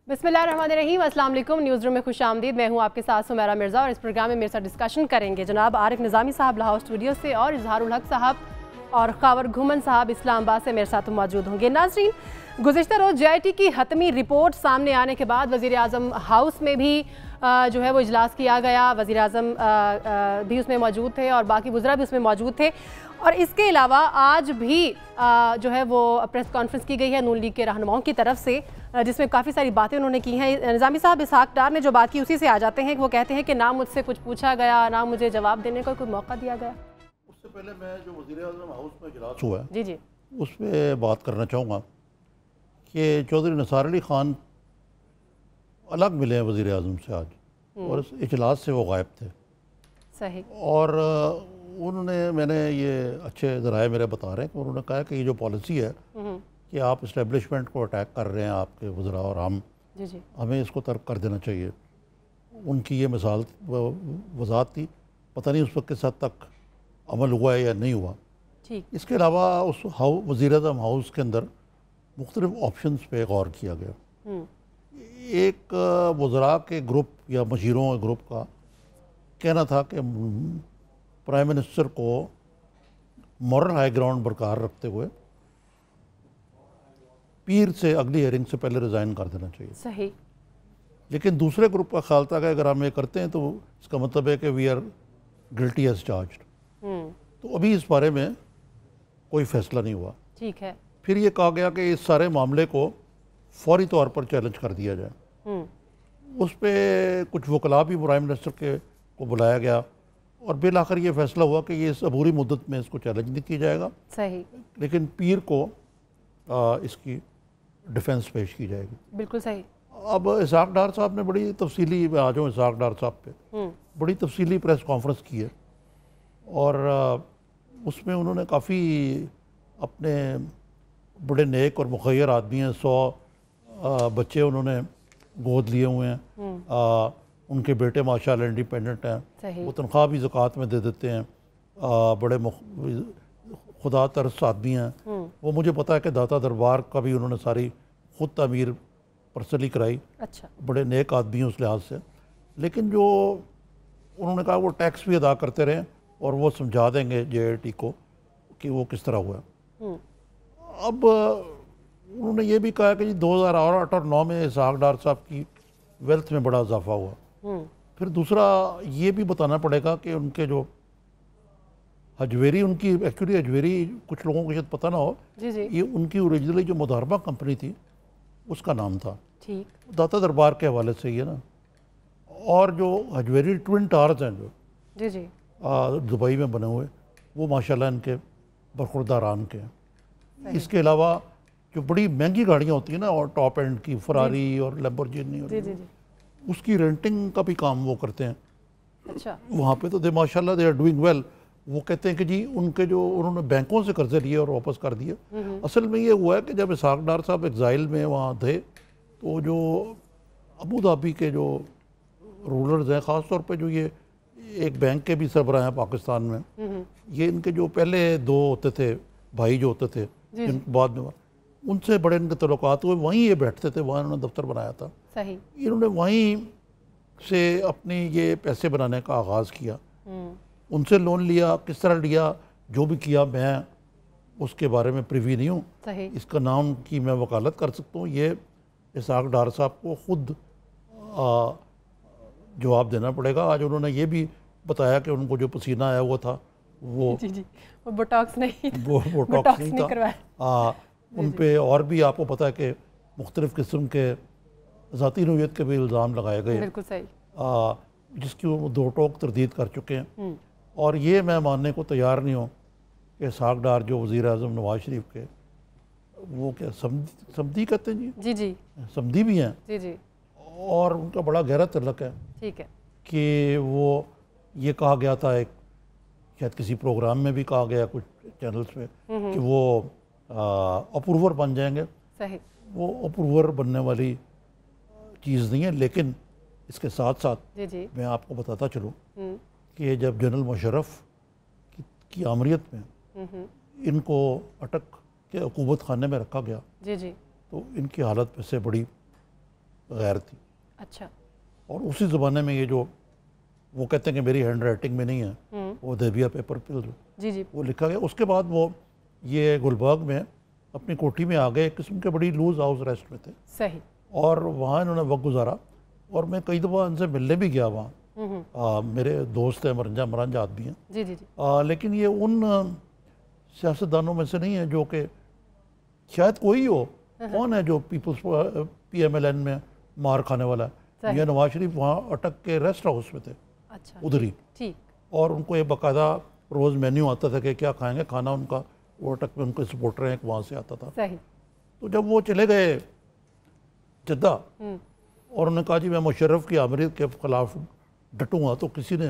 बिस्मिल्लाहिर्रहमानिर्रहीम। अस्सलाम वालेकुम। न्यूज़ रूम में खुश आमदीद। मैं हूँ आपके साथ सुमेरा मिर्ज़ा और इस प्रोग्राम में मेरे साथ डिस्कशन करेंगे जनाब आरिफ निज़ामी साहब लाहौर स्टूडियो से और इजहारुल हक साहब और खावर घुमन साहब इस्लामाबाद से मेरे साथ मौजूद होंगे। नाज़रीन, गुज़िश्ता रोज़ JIT की हतमी रिपोर्ट सामने आने के बाद वज़ीर आज़म हाउस में भी जो है वो इजलास किया गया। वज़ीर आज़म भी उसमें मौजूद थे और बाकी वज़रा भी उसमें मौजूद थे और इसके अलावा आज भी जो है वो प्रेस कॉन्फ्रेंस की गई है नून लीग के रहनुमाओं की तरफ से, जिसमें काफ़ी सारी बातें उन्होंने की हैं। निज़ामी साहब, इसहाक डार ने जो बात की उसी से आ जाते हैं। वो कहते हैं कि ना मुझसे कुछ पूछा गया, ना मुझे जवाब देने का कोई मौका दिया गया। उससे पहले मैं जो वज़ीर आज़म हाउस में इजलास हुआ है जी उस पर बात करना चाहूँगा कि चौधरी निसार अली ख़ान अलग मिले हैं वज़ीर आज़म से आज और इस इजलास से वो गायब थे। सही। और उन्होंने, मैंने ये अच्छे ज़राए मेरे बता रहे हैं कि उन्होंने कहा कि ये जो पॉलिसी है कि आप इस्टेब्लिशमेंट को अटैक कर रहे हैं आपके वज़रा और हम जी हमें इसको तर्क कर देना चाहिए। उनकी ये मिसाल वज़ाहत थी, पता नहीं उस वक्त किस हद तक अमल हुआ है या नहीं हुआ। ठीक। इसके अलावा उस वज़ीर आज़म हाउस के अंदर मुख्तलिफ ऑप्शंस पे गौर किया गया। एक वज़रा के ग्रुप या मशीरों के ग्रुप का कहना था कि प्राइम मिनिस्टर को मॉरल हाई ग्राउंड बरकरार रखते हुए पीर से अगली हियरिंग से पहले रिज़ाइन कर देना चाहिए। सही। लेकिन दूसरे ग्रुप का ख्याल था कि अगर हम ये करते हैं तो इसका मतलब है कि we are guilty as charged. तो अभी इस बारे में कोई फैसला नहीं हुआ। ठीक है। फिर ये कहा गया कि इस सारे मामले को फौरी तौर पर चैलेंज कर दिया जाए। उस पर कुछ वकला भी प्राइम मिनिस्टर के को बुलाया गया और बिल आखिर ये फैसला हुआ कि ये इस अबूरी मुद्दत में इसको चैलेंज नहीं किया जाएगा। सही। लेकिन पीर को इसकी डिफेंस पेश की जाएगी। बिल्कुल सही। अब इसहाक डार साहब ने बड़ी तफसीली, मैं आ जाऊँ इसहाक डार साहब पे, बड़ी तफसीली प्रेस कॉन्फ्रेंस की है और उसमें उन्होंने काफ़ी अपने बड़े नेक और मुखैर आदमी हैं, 100 बच्चे उन्होंने गोद लिए हुए हैं। उनके बेटे माशाल्लाह इंडिपेंडेंट हैं, वो तनख्वाह भी ज़कात में दे देते हैं। बड़े खुदा तरस आदमी हैं। वो मुझे पता है कि दाता दरबार का भी उन्होंने सारी खुद तामीर पर्सनली कराई। अच्छा। बड़े नेक आदमी हैं उस लिहाज से। लेकिन जो उन्होंने कहा वो टैक्स भी अदा करते रहें और वो समझा देंगे JIT को कि वो किस तरह हुआ। अब उन्होंने ये भी कहा कि जी 2008 और 9 में इसहाक डार साहब की वेल्थ में बड़ा इजाफा हुआ। फिर दूसरा ये भी बताना पड़ेगा कि उनके जो हजवेरी, उनकी एक्चुअली हजवेरी कुछ लोगों को शायद पता ना हो, ये उनकी ओरिजिनली जो मुदारबा कंपनी थी उसका नाम था। ठीक। दाता दरबार के हवाले से ये ना, और जो हजवेरी ट्विन टावर्स हैं जो दुबई में बने हुए, वो माशाल्लाह इनके बरखुरदारान के हैं। इसके अलावा जो बड़ी महंगी गाड़ियाँ होती हैं ना और टॉप एंड की फरारी और लैम्बोर्गिनी और उसकी रेंटिंग का भी काम वो करते हैं। अच्छा। वहाँ पे तो माशाल्लाह दे आर डूइंग वेल। वो कहते हैं कि जी उनके जो उन्होंने बैंकों से कर्जे लिए और वापस कर दिए। असल में ये हुआ है कि जब इसहाक डार साहब एग्जाइल में वहाँ थे तो जो अबू धाबी के जो रूलर्स हैं, ख़ास तौर पे जो ये एक बैंक के भी सरबराह हैं पाकिस्तान में, ये इनके जो पहले 2 होते थे भाई जो होते थे, जिनके बाद में उनसे बड़े इनके तल्लुकात हुए, वहीं ये बैठते थे, वहाँ इन्होंने दफ्तर बनाया था। सही। इन्होंने वहीं से अपनी ये पैसे बनाने का आगाज़ किया। उनसे लोन लिया, किस तरह लिया, जो भी किया मैं उसके बारे में प्रिवी नहीं हूँ। इसका नाम की मैं वकालत कर सकता हूँ। ये इसहाक डार साहब को खुद जवाब देना पड़ेगा। आज उन्होंने ये भी बताया कि उनको जो पसीना आया हुआ था वो बोटॉक्स नहीं, वो बोटॉक्स नहीं था। उन पे और भी आपको पता है कि मुख्तलिफ़ किस्म के ज़ाती नौयत के भी इल्ज़ाम लगाए गए। बिल्कुल सही। जिसकी वो 2 टोक तरदीद कर चुके हैं। और ये मैं मानने को तैयार नहीं हूँ कि इसहाक डार जो वज़ीर आज़म नवाज शरीफ के, वो क्या समधी कहते हैं जी, समधी भी हैं और उनका बड़ा गहरा तल्लुक़ है। ठीक है। कि वो ये कहा गया था, एक शायद किसी प्रोग्राम में भी कहा गया कुछ चैनल्स में कि वो अप्रूवर बन जाएंगे। सही। वो अप्रूवर बनने वाली चीज़ नहीं है। लेकिन इसके साथ साथ मैं आपको बताता चलूँ कि जब जनरल मुशर्रफ की आमरीत में इनको अटक के हुकूमत खाने में रखा गया तो इनकी हालत से बड़ी गैर थी। अच्छा। और उसी ज़माने में ये जो वो कहते हैं कि मेरी हैंड राइटिंग में नहीं है, वो देविया पेपर पे जी जी वो लिखा गया। उसके बाद वो ये गुलबर्ग में अपनी कोठी में आ गए, एक किस्म के बड़ी लूज हाउस रेस्ट में थे। सही। और वहाँ इन्होंने वक्त गुजारा और मैं कई दफ़ा इनसे मिलने भी गया वहाँ। मेरे दोस्त हैं, मरंज आदमी हैं। जी जी जी। लेकिन ये उन सियासतदानों में से नहीं है जो कि शायद कोई हो, कौन है जो पीपल्स PMLN में मार खाने वाला है। ये नवाज शरीफ वहाँ अटक के रेस्ट हाउस में थे। अच्छा। उधर ही। ठीक। और उनको ये बाकायदा रोज़ मेन्यू आता था कि क्या खाएंगे, खाना उनका वो अटक में उनके सपोर्टर हैं वहाँ से आता था। सही। तो जब वो चले गए जद्दा और उन्होंने कहा जी मैं मुशर्रफ की आमरीत के ख़िलाफ़ डटूँगा, तो किसी ने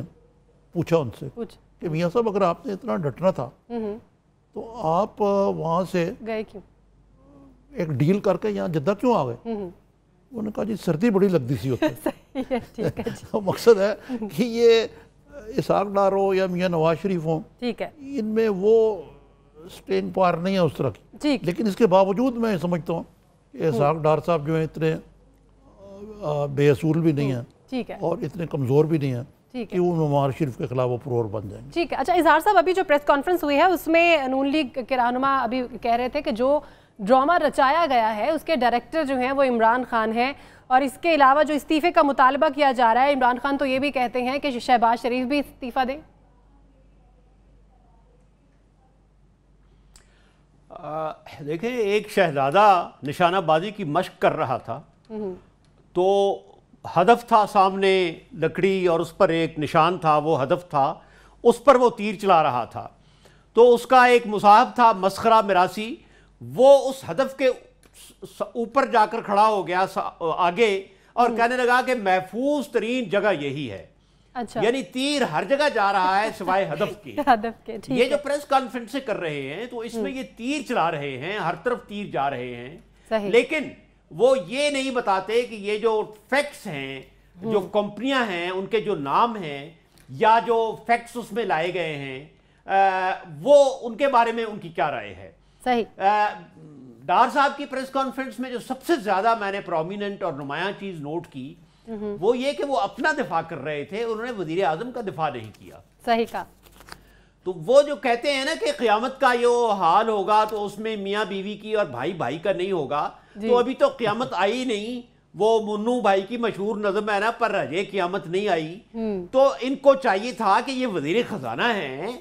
पूछा उनसे कि मियाँ साहब अगर आपने इतना डटना था तो आप वहाँ से गए क्यों, एक डील करके यहाँ जद्दा क्यों आ गए। उन्होंने कहा जी सर्दी बड़ी लगती सी होती है। मकसद है कि ये इसाक डार हो या मियाँ नवाज शरीफ हो, ठीक है, इनमें वो स्टेइंग पावर नहीं है उस तरह की। लेकिन इसके बावजूद मैं समझता हूँ कि इसाक डार साहब जो है इतने बेअसूल भी नहीं है, ठीक है, और इतने कमज़ोर भी नहीं है कि वो नवाज शरीफ के खिलाफ वो प्रोर बन जाएंगे। ठीक है। अच्छा इजहार साहब, अभी जो प्रेस कॉन्फ्रेंस हुई है उसमें नून लीग के रहनुमा अभी कह रहे थे कि जो ड्रामा रचाया गया है उसके डायरेक्टर जो हैं वो इमरान खान है, और इसके अलावा जो इस्तीफे का मुतालबा किया जा रहा है, इमरान खान तो ये भी कहते हैं कि शहबाज शरीफ भी इस्तीफा दें। देखें, एक शहजादा निशानाबाजी की मशक कर रहा था तो हदफ था सामने लकड़ी और उस पर एक निशान था, वो हदफ था, उस पर वो तीर चला रहा था। तो उसका एक मुसाहब था मस्खरा मिरासी, वो उस हदफ के ऊपर जाकर खड़ा हो गया आगे और कहने लगा कि महफूज तरीन जगह यही है। अच्छा। यानी तीर हर जगह जा रहा है सिवाय हदफ के। ये जो प्रेस कॉन्फ्रेंस से कर रहे हैं तो इसमें ये तीर चला रहे हैं, हर तरफ तीर जा रहे हैं, लेकिन वो ये नहीं बताते कि ये जो फैक्ट्स हैं, जो कंपनियां हैं, उनके जो नाम हैं या जो फैक्ट्स उसमें लाए गए हैं वो उनके बारे में उनकी क्या राय है। सही। डार साहब की प्रेस कॉन्फ्रेंस में जो सबसे ज्यादा मैंने प्रोमिनेंट और नुमायां चीज नोट की वो ये कि वो अपना दिफा कर रहे थे, उन्होंने वजीर आजम का दिफा नहीं किया। सही कहा। तो वो जो कहते हैं ना कि क़यामत का ये हाल होगा तो उसमें मियाँ बीवी की और भाई भाई का नहीं होगा, तो अभी तो क़यामत आई नहीं। वो मुन्नू भाई की मशहूर नज़म है ना, पर अजय क़यामत नहीं आई। तो इनको चाहिए था कि ये वजीर खजाना हैं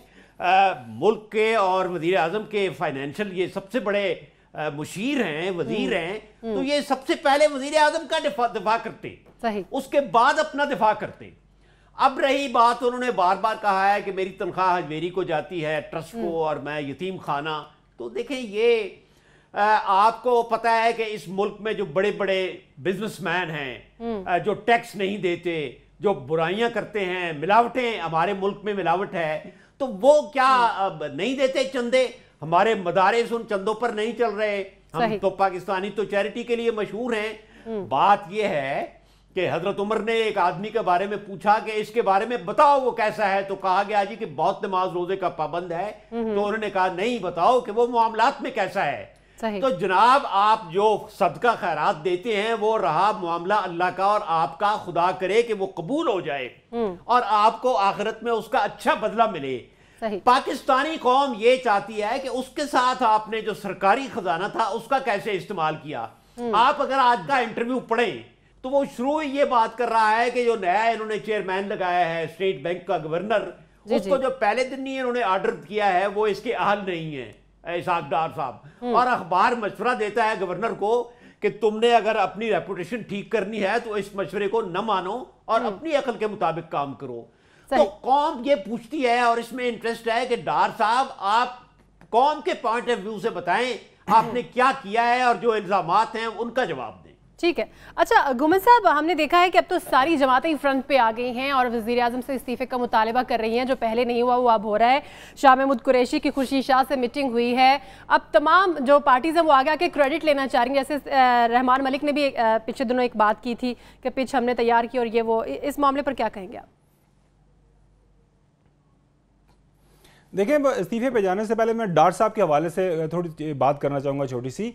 मुल्क के और वजीर आजम के फाइनेंशियल ये सबसे बड़े मुशीर हैं, वजीर हैं, तो ये सबसे पहले वजीर आजम का दिफा करते, सही, उसके बाद अपना दिफा करते। अब रही बात, उन्होंने बार बार कहा है कि मेरी तनख्वाह हजवेरी को जाती है, ट्रस्ट को, और मैं यतीम खाना। तो देखें, ये आपको पता है कि इस मुल्क में जो बड़े बड़े बिजनेसमैन हैं जो टैक्स नहीं देते, जो बुराइयां करते हैं, मिलावटें, हमारे मुल्क में मिलावट है, तो वो क्या नहीं देते चंदे? हमारे मदारिस उन चंदों पर नहीं चल रहे। हम तो पाकिस्तानी तो चैरिटी के लिए मशहूर हैं। बात यह है कि हजरत उमर ने एक आदमी के बारे में पूछा कि इसके बारे में बताओ वो कैसा है, तो कहा गया जी कि बहुत नमाज रोजे का पाबंद है। तो उन्होंने कहा नहीं, बताओ कि वो मामलात में कैसा है। तो जनाब, आप जो सदका खैरात देते हैं वो रहा मामला अल्लाह का, और आपका खुदा करे कि वो कबूल हो जाए और आपको आखिरत में उसका अच्छा बदला मिले। पाकिस्तानी कौम ये चाहती है कि उसके साथ आपने जो सरकारी खजाना था उसका कैसे इस्तेमाल किया। आप अगर आज का इंटरव्यू पढ़ें तो वो शुरू ये बात कर रहा है कि जो नया इन्होंने चेयरमैन लगाया है स्टेट बैंक का गवर्नर, उसको जो पहले दिन ही इन्होंने ऑर्डर किया है वो इसके अहल नहीं है, इसाक डार साहब। और अखबार मशवरा देता है गवर्नर को कि तुमने अगर अपनी रेपुटेशन ठीक करनी है तो इस मशवरे को न मानो और अपनी अकल के मुताबिक काम करो। तो कौम ये पूछती है और इसमें इंटरेस्ट है कि डार साहब आप कौम के पॉइंट ऑफ व्यू से बताएं आपने क्या किया है और जो इल्जामात हैं उनका जवाब दें। ठीक है। अच्छा घुमन साहब, हमने देखा है कि अब तो सारी जमातें फ्रंट पे आ गई हैं और वज़ीर आज़म से इस्तीफे का मुतालबा कर रही हैं। जो पहले नहीं हुआ वो अब हो रहा है। शाह महमूद कुरैशी की खुर्शीद शाह से मीटिंग हुई है। अब तमाम जो पार्टीज़ हैं वो आगे आके क्रेडिट लेना चाह रही हैं। जैसे रहमान मलिक ने भी पिछले दिनों एक बात की थी कि पिच हमने तैयार की और ये वो, इस मामले पर क्या कहेंगे आप? دیکھیں استعفے پہ جانے سے پہلے میں ڈار صاحب کے حوالے سے تھوڑی بات کرنا چاہوں گا چھوٹی سی.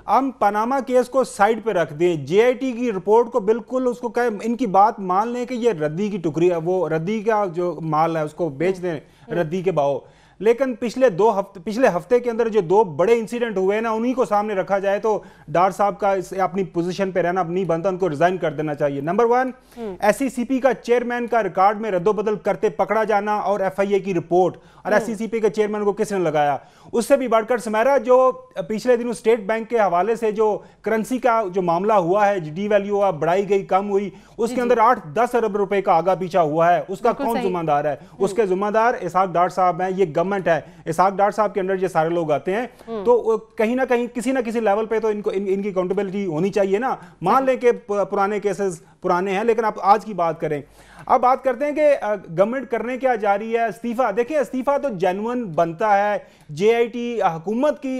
ہم پاناما کیس کو سائڈ پہ رکھ دیں, جے آئی ٹی کی رپورٹ کو بالکل اس کو کہے ان کی بات مان لیں کہ یہ ردی کی ٹکری ہے, وہ ردی کا جو مال ہے اس کو بیچ دیں ردی کے باؤ. لیکن پچھلے ہفتے کے اندر جو 2 بڑے انسیڈنٹ ہوئے نا انہی کو سامنے رکھا جائے تو ڈار صاحب کا اپنی پوزیشن پہ رہنا نہیں بنتا, ان کو ریزائن کر دینا چاہیے. نمبر 1, ایس سی سی پی کا چیئرمین کا ریکارڈ میں رد و بدل کرتے پکڑا جانا اور ایف آئی اے کی رپورٹ, اور ایس سی سی پی کے چیئرمین کو کس نے لگایا. اس سے بھی بڑھ کر سمیرا جو پچھلے دنوں اسٹیٹ بینک کے حوالے سے جو کرنسی کا جو معاملہ ہوا ہے, ڈی ویلیو ہوا, بڑھائی گئی, کم ہوئی, اس کے اندر 8-10 ارب روپے کا آگا پیچھا ہوا ہے. اس کا کون ذمہ دار ہے؟ اس کے ذمہ دار اسحاق ڈار صاحب ہیں, یہ گورنمنٹ ہے. اسحاق ڈار صاحب کے اندر یہ سارے لوگ آتے ہیں, تو کہیں نہ کہیں کسی نہ کسی لیول پہ تو ان کی اکاؤنٹیبلٹی ہونی چاہیے نا. مان لیں کہ پرانے کیسز پرانے ہیں, لیکن آپ آج کی بات کریں. اب بات کرتے ہیں کہ گورنمنٹ کرنے کیا جا رہی ہے. استعفیٰ, دیکھیں استعفیٰ تو جینوئن بنتا ہے. جے آئی ٹی حکومت کی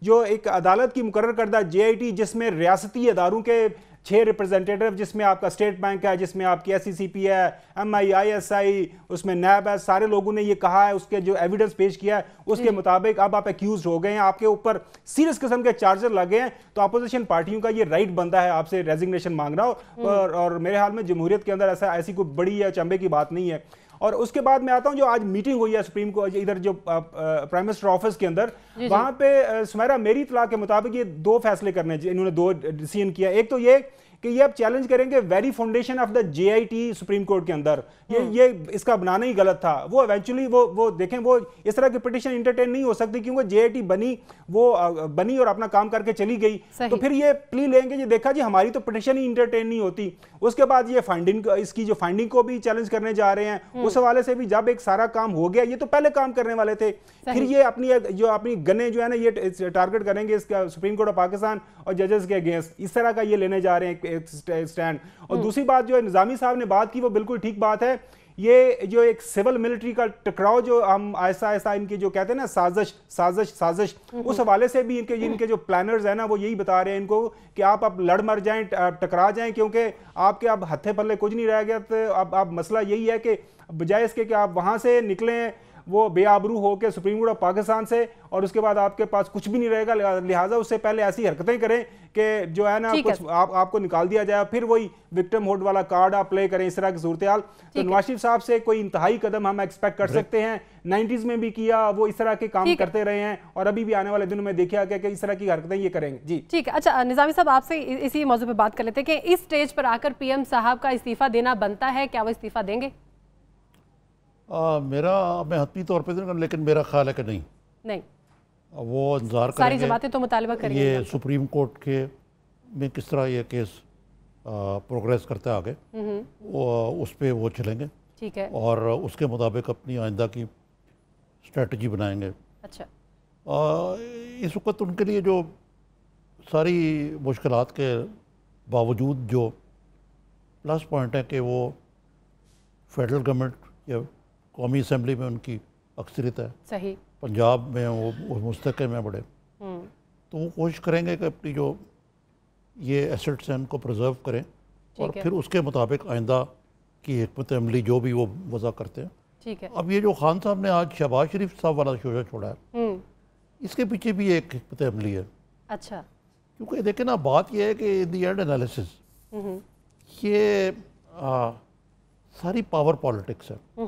جو ایک عدالت کی مقرر کردہ جے آئی ٹی جس میں ریاستی اداروں کے 6 ریپرزینٹیٹو, جس میں آپ کا اسٹیٹ بینک ہے, جس میں آپ کی ایس سی سی پی ہے, M I I S I, اس میں نیب ہے, سارے لوگوں نے یہ کہا ہے, اس کے جو ایویڈنس پیش کیا ہے اس کے مطابق اب آپ ایکیوزڈ ہو گئے ہیں, آپ کے اوپر سیریس قسم کے چارجر لگے ہیں, تو اپوزیشن پارٹیوں کا یہ رائٹ بنتا ہے آپ سے ریزگنیشن مانگنا, اور میرے حال میں جمہوریت کے اندر ایسی کوئی بڑی یا چمبے کی بات نہیں ہے. اور اس کے بعد میں آتا ہوں جو آج میٹنگ ہوئی ہے سپریم کو ادھر جو پرائم منسٹر آفس کے اندر, وہاں پہ سمیرا میری اطلاع کے مطابق یہ 2 فیصلے کرنے, انہوں نے 2 ڈیسیژن کیا. ایک تو یہ کہ یہ اب چیلنج کریں گے very foundation of the J I T supreme court کے اندر, یہ اس کا بنانا ہی غلط تھا. وہ ایونچولی وہ دیکھیں وہ اس طرح کی پٹیشن انٹرٹین نہیں ہو سکتی, کیونکہ جے آئی ٹی بنی اور اپنا کام کر کے چلی گئی, تو پھر یہ پلی لیں گے, یہ دیکھا جی ہماری تو پٹیشن ہی انٹرٹین نہیں ہوتی. اس کے بعد یہ فائنڈنگ, اس کی جو فائنڈنگ کو بھی چیلنج کرنے جا رہے ہیں. اس حوالے سے بھی جب ایک سارا کام ہو گیا, یہ تو پہلے کام کرنے والے تھے, پھر یہ اپنی گنے جو ہے نا یہ ٹارگٹ کریں گے اس کا سپریم کورٹ آف پاکستان اور ججز کے اگینسٹ, اس طرح کا یہ لینے جا رہے ہیں ایک اسٹینڈ. اور دوسری بات جو نظامی صاحب نے بات کی وہ بالکل ٹھیک بات ہے. یہ جو ایک سول ملٹری کا ٹکراؤ جو ہم آہستہ آہستہ ان کی جو کہتے ہیں نا سازش, اس حوالے سے بھی ان کے جو پلانرز ہیں نا وہ یہی بتا رہے ہیں ان کو کہ آپ اب لڑ مر جائیں, ٹکرا جائیں, کیونکہ آپ کے اب ہتھے پلے کچھ نہیں رہ گیا. تو اب مسئلہ یہی ہے کہ بجائے اس کے کہ آپ وہاں سے نکلیں وہ بے آبرو ہو کے سپریم کورٹ آف پاکستان سے, اور اس کے بعد آپ کے پاس کچھ بھی نہیں رہے گا, لہٰذا اس سے پہلے ایسی حرکتیں کریں کہ جو ہے نا کچھ آپ کو نکال دیا جائے, پھر وہی وکٹم ہوڈ والا کارڈ آپ پلے کریں, اس طرح کی صورتحال. تو نواز شریف صاحب سے کوئی انتہائی قدم ہم ایکسپیکٹ کر سکتے ہیں. 90s میں بھی کیا, وہ اس طرح کے کام کرتے رہے ہیں, اور ابھی بھی آنے والے دنوں میں دیکھا گیا کہ اس طرح کی حرکتیں یہ کریں گے. جی ٹھیک ہے. اچھا نظامی صاحب, آپ سے اسی موضوع پہ بات کر لیتے ہیں کہ اس سٹیج پر آ کر پی ایم صاحب کا استعفیٰ دینا بنتا ہے, کیا وہ استعفیٰ دیں گے؟ میں حتمی طور پہ دوں, لیکن میرا خیال ہے کہ نہیں, وہ انتظار کریں گے. ساری جماعتیں تو مطالبہ کریں گے. یہ سپریم کورٹ کے میں کس طرح یہ کیس پروگریس کرتا ہے آگے, اس پہ وہ چلیں گے. ٹھیک ہے. اور اس کے مطابق اپنی آئندہ کی اسٹریٹجی بنائیں گے. اچھا. اس وقت ان کے لیے جو ساری مشکلات کے باوجود جو پلس پوائنٹ ہے کہ وہ فیڈرل گورنمنٹ یا قومی اسمبلی میں ان کی اکثریت ہے. صحیح. پنجاب میں وہ مستحکم ہیں بڑے, تو وہ کوشش کریں گے کہ اپنی جو یہ ایسٹس ہیں ان کو پرزرو کریں, اور پھر اس کے مطابق آئندہ کی حکمت عملی جو بھی وہ وضع کرتے ہیں. ٹھیک ہے. اب یہ جو خان صاحب نے آج شہباز شریف صاحب والا شوشہ چھوڑا ہے, اس کے پیچھے بھی ایک حکمت عملی ہے. اچھا. کیونکہ دیکھیں نا, بات یہ ہے کہ ان دی اینڈ انالیسس یہ ساری پاور پالیٹکس ہے.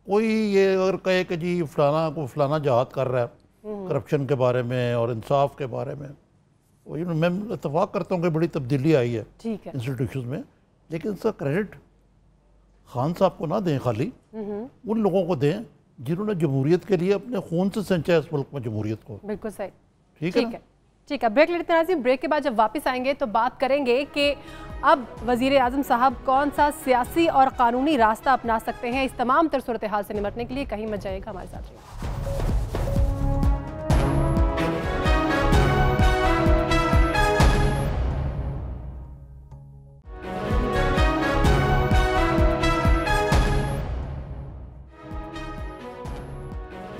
کوئی یہ اگر کہے کہ جی فلانا جہاد کر رہا ہے کرپشن کے بارے میں اور انصاف کے بارے میں, میں اتفاق کرتا ہوں کہ بڑی تبدیلی آئی ہے انسٹیٹیوشنز میں, لیکن اس کا کریڈٹ خان صاحب کو نہ دیں, خالی ان لوگوں کو دیں جنہوں نے جمہوریت کے لیے اپنے خون سے سینچا ہے اس ملک میں جمہوریت کو. بالکل صحیح. ٹھیک ہے. ٹھیک ہے. بریک لیتے ہیں. بریک کے بعد جب واپس آئیں گے تو بات کریں گے کہ اب وزیر اعظم صاحب کون سا سیاسی اور قانونی راستہ اپنا سکتے ہیں اس تمام تر صورتحال سے نمٹنے کے لیے. کہیں مت جائے گا, ہمارے ساتھ رہیے.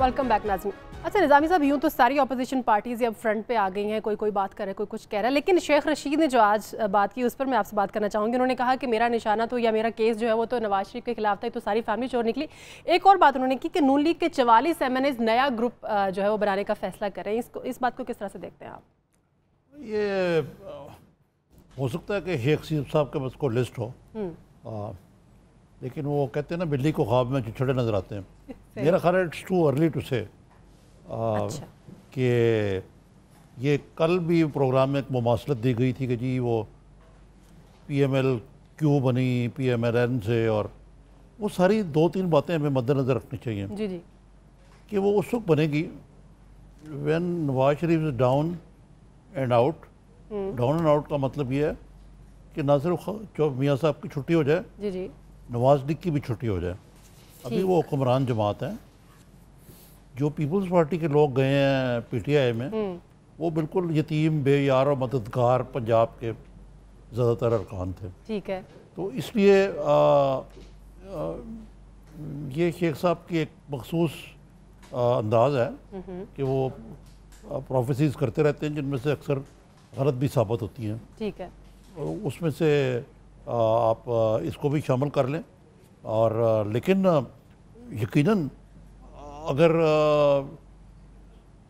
वेलकम बैक नाज़रीन। अच्छा निज़ामी साहब, यूँ तो सारी अपोजिशन पार्टीज़ अब फ्रंट पे आ गई हैं, कोई बात कर रहा है, कोई कुछ कह रहा है, लेकिन शेख रशीद ने जो आज बात की उस पर मैं आपसे बात करना चाहूँगी। उन्होंने कहा कि मेरा निशाना तो या मेरा केस जो है वो तो नवाज शरीफ के खिलाफ था, तो सारी फैमिली चोर निकली। एक और बात उन्होंने की कि नून लीग के 44 MNAs नया ग्रुप जो है वो बनाने का फैसला कर रहे हैं। इस बात को किस तरह से देखते हैं आप? ये हो सकता है कि शेख रशीद साहब के बस को लिस्ट हो, लेकिन वो कहते हैं ना बिल्ली को ख्वाब में चिड़चिड़े नजर आते हैं। मेरा ख्याल है इट्स टू अर्ली टू से कि ये कल भी प्रोग्राम में एक मुमासलत दी गई थी कि जी वो PML क्यों बनी PMLN से, और वो सारी 2-3 बातें हमें मद्देनज़र रखनी चाहिए जी जी कि वो उस वक्त बनेगी when Nawaz Sharif is down and out. Down and out का मतलब ये है कि ना सिर्फ मियाँ साहब की छुट्टी हो जाए, जी जी, नवाज लीग की भी छुट्टी हो जाए। अभी वो हुक्मरान जमात हैं, जो पीपल्स पार्टी के लोग गए हैं PTI में, वो बिल्कुल यतीम बेयार और मददगार पंजाब के ज़्यादातर अरकान थे। ठीक है, तो इसलिए ये शेख साहब की एक मखसूस अंदाज़ है कि वो प्रोफेसीज करते रहते हैं जिनमें से अक्सर गलत भी साबित होती हैं। ठीक है, उसमें से आप इसको भी शामिल कर लें। और लेकिन यकीनन अगर